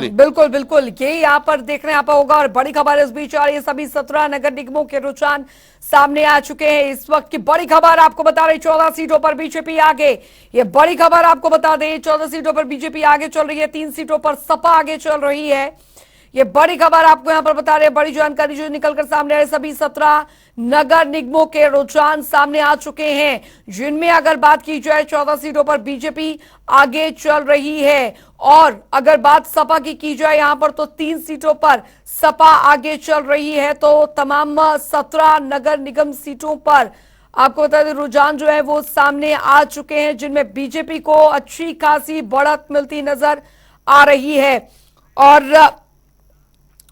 बिल्कुल बिल्कुल, ये यहाँ पर देखने यहाँ पर होगा। और बड़ी खबर इस बीच आ रही है, सभी 17 नगर निगमों के रुझान सामने आ चुके हैं। इस वक्त की बड़ी खबर आपको बता रही, 14 सीटों पर बीजेपी आगे। ये बड़ी खबर आपको बता दें, 14 सीटों पर बीजेपी आगे चल रही है, 3 सीटों पर सपा आगे चल रही है। ये बड़ी खबर आपको यहां पर बता रहे हैं, बड़ी जानकारी जो निकलकर सामने आ रही, सभी 17 नगर निगमों के रुझान सामने आ चुके हैं, जिनमें अगर बात की जाए 14 सीटों पर बीजेपी आगे चल रही है। और अगर बात सपा की जाए यहां पर, तो 3 सीटों पर सपा आगे चल रही है। तो तमाम 17 नगर निगम सीटों पर आपको बता दें, रुझान जो है वो सामने आ चुके हैं, जिनमें बीजेपी को अच्छी खासी बढ़त मिलती नजर आ रही है। और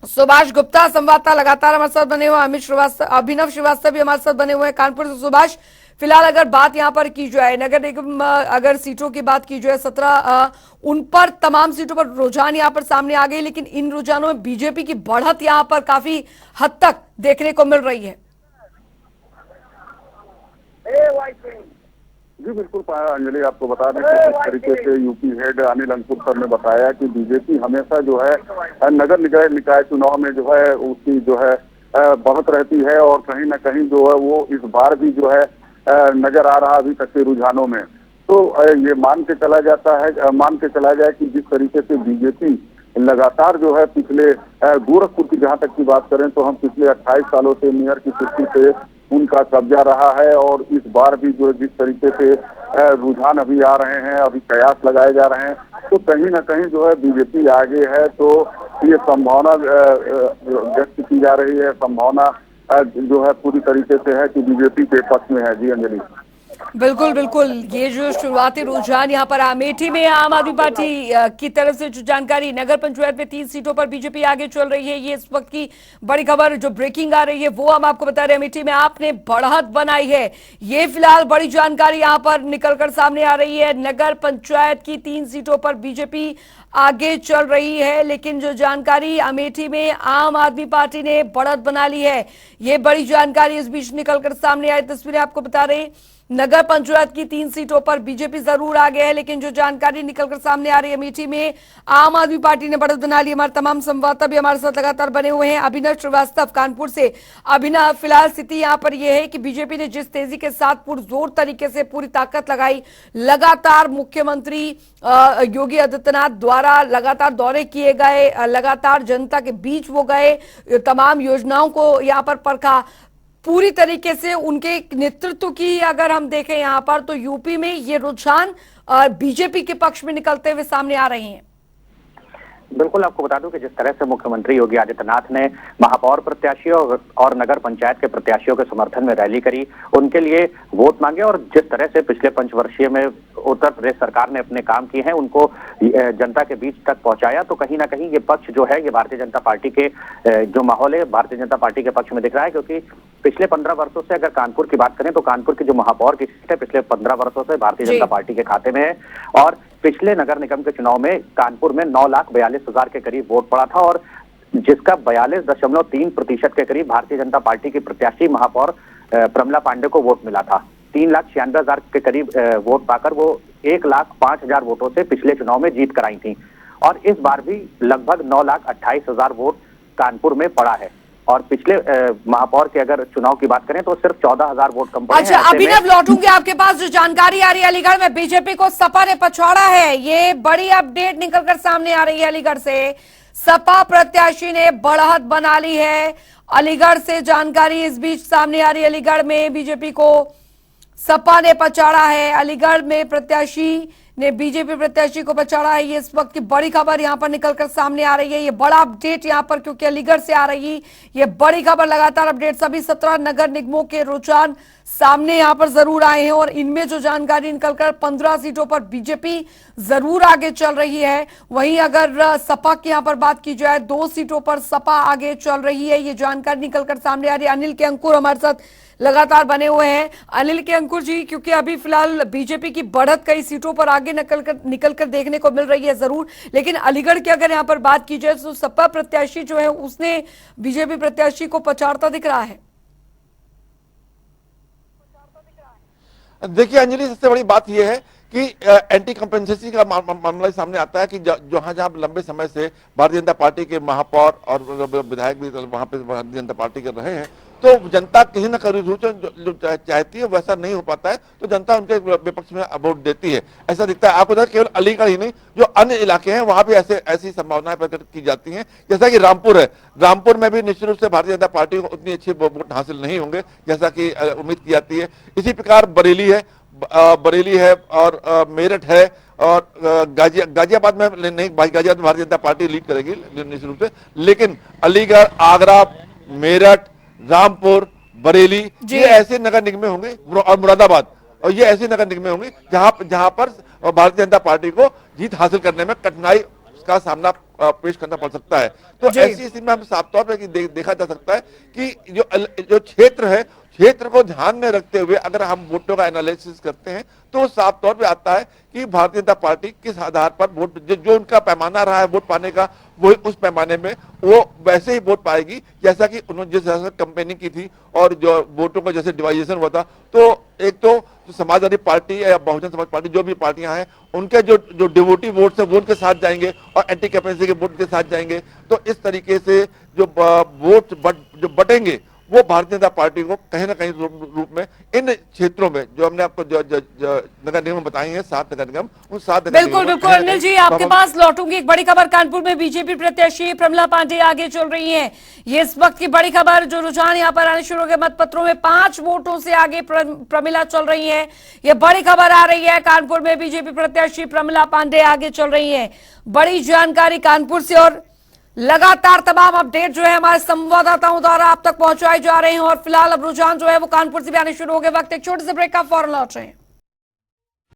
सुभाष गुप्ता संवाददाता लगातार हमारे साथ बने हुए, अभिनव श्रीवास्तव भी हमारे साथ बने हुए हैं कानपुर से। सुभाष, फिलहाल अगर बात यहां पर की जाए, नगर निगम अगर सीटों की बात की जाए 17, उन पर तमाम सीटों पर रुझान यहां पर सामने आ गए, लेकिन इन रुझानों में बीजेपी की बढ़त यहां पर काफी हद तक देखने को मिल रही है। जी बिल्कुल अंजलि, आपको बता दें कि जिस तरीके से यूपी हेड अनिल अंकुर सर ने बताया कि बीजेपी हमेशा जो है नगर निकाय चुनाव में जो है उसकी जो है बढ़त रहती है, और कहीं ना कहीं जो है वो इस बार भी जो है नजर आ रहा अभी तक के रुझानों में। तो ये मान के चला जाए कि जिस तरीके से बीजेपी लगातार जो है पिछले गोरखपुर की जहां तक की बात करें तो हम पिछले 28 सालों से मेयर की कुर्सी पे उनका कब्जा रहा है, और इस बार भी जो जिस तरीके से रुझान अभी आ रहे हैं, अभी कयास लगाए जा रहे हैं, तो कहीं ना कहीं जो है बीजेपी आगे है। तो ये संभावना व्यक्त की जा रही है, संभावना जो है पूरी तरीके से है कि बीजेपी के पक्ष में है। जी अंजलि। बिल्कुल बिल्कुल, ये जो शुरुआती रुझान यहाँ पर अमेठी में आम आदमी पार्टी की तरफ से जो जानकारी, नगर पंचायत में 3 सीटों पर बीजेपी आगे चल रही है, ये इस वक्त की बड़ी खबर जो ब्रेकिंग आ रही है वो हम आपको बता रहे हैं। अमेठी में आपने बढ़त बनाई है, ये फिलहाल बड़ी जानकारी यहाँ पर निकलकर सामने आ रही है। नगर पंचायत की 3 सीटों पर बीजेपी आगे चल रही है, लेकिन जो जानकारी अमेठी में आम आदमी पार्टी ने बढ़त बना ली है, ये बड़ी जानकारी इस बीच निकलकर सामने आई। तस्वीरें आपको बता रहे हैं, नगर पंचायत की 3 सीटों पर बीजेपी जरूर आगे है, लेकिन जो जानकारी निकलकर सामने आ रही है, अमेठी में आम आदमी पार्टी ने बढ़त बना ली। हमारे तमाम संवाददाता भी हमारे साथ लगातार बने हुए हैं। अभिनव श्रीवास्तव कानपुर से। अभिनव, फिलहाल स्थिति यहां पर यह है कि बीजेपी ने जिस तेजी के साथ पुरजोर तरीके से पूरी ताकत लगाई, लगातार मुख्यमंत्री योगी आदित्यनाथ द्वारा लगातार दौरे किए गए, लगातार जनता के बीच वो गए, तमाम योजनाओं को यहां पर परखा, पूरी तरीके से उनके नेतृत्व की अगर हम देखें यहां पर, तो यूपी में ये रुझान बीजेपी के पक्ष में निकलते हुए सामने आ रहे हैं। बिल्कुल, आपको बता दूं कि जिस तरह से मुख्यमंत्री योगी आदित्यनाथ ने महापौर प्रत्याशियों और नगर पंचायत के प्रत्याशियों के समर्थन में रैली करी, उनके लिए वोट मांगे, और जिस तरह से पिछले पंचवर्षीय में उत्तर प्रदेश सरकार ने अपने काम किए हैं उनको जनता के बीच तक पहुंचाया, तो कहीं ना कहीं ये पक्ष जो है ये भारतीय जनता पार्टी के जो माहौल है भारतीय जनता पार्टी के पक्ष में दिख रहा है। क्योंकि पिछले 15 वर्षों से अगर कानपुर की बात करें तो कानपुर की जो महापौर की सीट है पिछले 15 वर्षों से भारतीय जनता पार्टी के खाते में है, और पिछले नगर निगम के चुनाव में कानपुर में 9,42,000 के करीब वोट पड़ा था, और जिसका 42.3% के करीब भारतीय जनता पार्टी की प्रत्याशी महापौर प्रमला पांडे को वोट मिला था। 3,96,000 के करीब वोट पाकर वो 1,05,000 वोटों से पिछले चुनाव में जीत कर आई थी, और इस बार भी लगभग 9,28,000 वोट कानपुर में पड़ा है। और पिछले महापौर के अगर चुनाव की बात करें तो सिर्फ 14,000 वोट कम पड़े हैं। अच्छा अभिनव, लौटूंगे आपके पास। जो जानकारी आ रही है अलीगढ़ में बीजेपी को सपा ने पछाड़ा है, ये बड़ी अपडेट निकलकर सामने आ रही है अलीगढ़ से। सपा प्रत्याशी ने बढ़त बना ली है, अलीगढ़ से जानकारी इस बीच सामने आ रही है। अलीगढ़ में बीजेपी को सपा ने पछाड़ा है, अलीगढ़ में प्रत्याशी ने बीजेपी प्रत्याशी को पछाड़ा है, ये इस वक्त की बड़ी खबर यहां पर निकलकर सामने आ रही है। ये बड़ा अपडेट यहां पर क्योंकि अलीगढ़ से आ रही ये बड़ी खबर, लगातार अपडेट सभी 17 नगर निगमों के रुझान सामने यहां पर जरूर आए हैं, और इनमें जो जानकारी निकलकर 15 सीटों पर बीजेपी जरूर आगे चल रही है। वहीं अगर सपा की यहां पर बात की जाए 2 सीटों पर सपा आगे चल रही है, ये जानकारी निकलकर सामने आ रही है। अनिल के अंकुर हमारे साथ लगातार बने हुए हैं। अनिल के अंकुर जी, क्योंकि अभी फिलहाल बीजेपी की बढ़त कई सीटों पर आगे निकलकर देखने को मिल रही है जरूर, लेकिन अलीगढ़ की अगर यहां पर बात की जाए तो सपा प्रत्याशी जो है उसने बीजेपी प्रत्याशी को पछाड़ता दिख रहा है। देखिए अंजलि, सबसे बड़ी बात यह है कि एंटी कंपेंसेंसी का मामला सामने आता है कि जहां जहां लंबे समय से भारतीय जनता पार्टी के महापौर और विधायक भी वहां पे भारतीय जनता पार्टी के रहे हैं, तो जनता किसी न कहीं जो चाहती है वैसा नहीं हो पाता है, तो जनता उनके विपक्ष में वोट देती है, ऐसा दिखता है। आपको देखा केवल अलीगढ़ ही नहीं, जो अन्य इलाके हैं वहां भी ऐसी संभावनाएं प्रकट की जाती हैं। जैसा कि रामपुर है, रामपुर में भी निश्चित रूप से भारतीय जनता पार्टी को उतनी अच्छी वोट हासिल नहीं होंगे जैसा कि उम्मीद की जाती है। इसी प्रकार बरेली है और मेरठ है और गाजियाबाद में नहीं, गाजियाबाद में भारतीय जनता पार्टी लीड करेगी निश्चित रूप से, लेकिन अलीगढ़, आगरा, मेरठ, रामपुर, बरेली, ये ऐसे नगर निगमें होंगे और मुरादाबाद, और ये ऐसे नगर निगमें होंगे जहां पर भारतीय जनता पार्टी को जीत हासिल करने में कठिनाई का सामना पेश करना पड़ सकता है। तो ऐसी स्थिति में हम साफ तौर पर देखा जा सकता है कि जो क्षेत्र है, क्षेत्र को ध्यान में रखते हुए अगर हम वोटों का एनालिसिस करते हैं तो साफ तौर पे आता है कि भारतीय जनता पार्टी किस आधार पर वोट, जो उनका पैमाना रहा है वोट पाने का, वो उस पैमाने में वो वैसे ही वोट पाएगी जैसा कि उन्होंने जिस तरह से कैंपेनिंग की थी और जो वोटों का जैसे डिवाइजेशन हुआ था। तो एक तो समाजवादी पार्टी या बहुजन समाज पार्टी, जो भी पार्टियां हैं, उनके जो डिवोटी वोट है वो उनके साथ जाएंगे और एंटी कैपेसिटी के वोट के साथ जाएंगे। तो इस तरीके से जो वोट जो बटेंगे वो भारतीय जनता पार्टी को कहीं ना कहीं रूप में इन क्षेत्रों में जो हमने आपको जो नगर निगम बताई हैं, 7 नगर निगम, उन 7 नगर बिल्कुल बिल्कुल अनिल जी, आपके पास लौटूंगी। एक बड़ी खबर, कानपुर में बीजेपी प्रत्याशी प्रमिला पांडे आगे चल रही हैं। ये इस वक्त की बड़ी खबर, जो रुझान यहाँ पर आने शुरू हो गए, मतपत्रों में 5 वोटों से आगे प्रमिला चल रही है। ये बड़ी खबर आ रही है, कानपुर में बीजेपी प्रत्याशी प्रमिला पांडे आगे चल रही है। बड़ी जानकारी कानपुर से, और लगातार तमाम अपडेट जो है हमारे संवाददाताओं द्वारा आप तक पहुंचाए जा रहे हैं। और फिलहाल अब रुझान जो है वो कानपुर से भी आने शुरू हो गए। वक्त एक छोटे से ब्रेक का, फौरन लौट रहे हैं।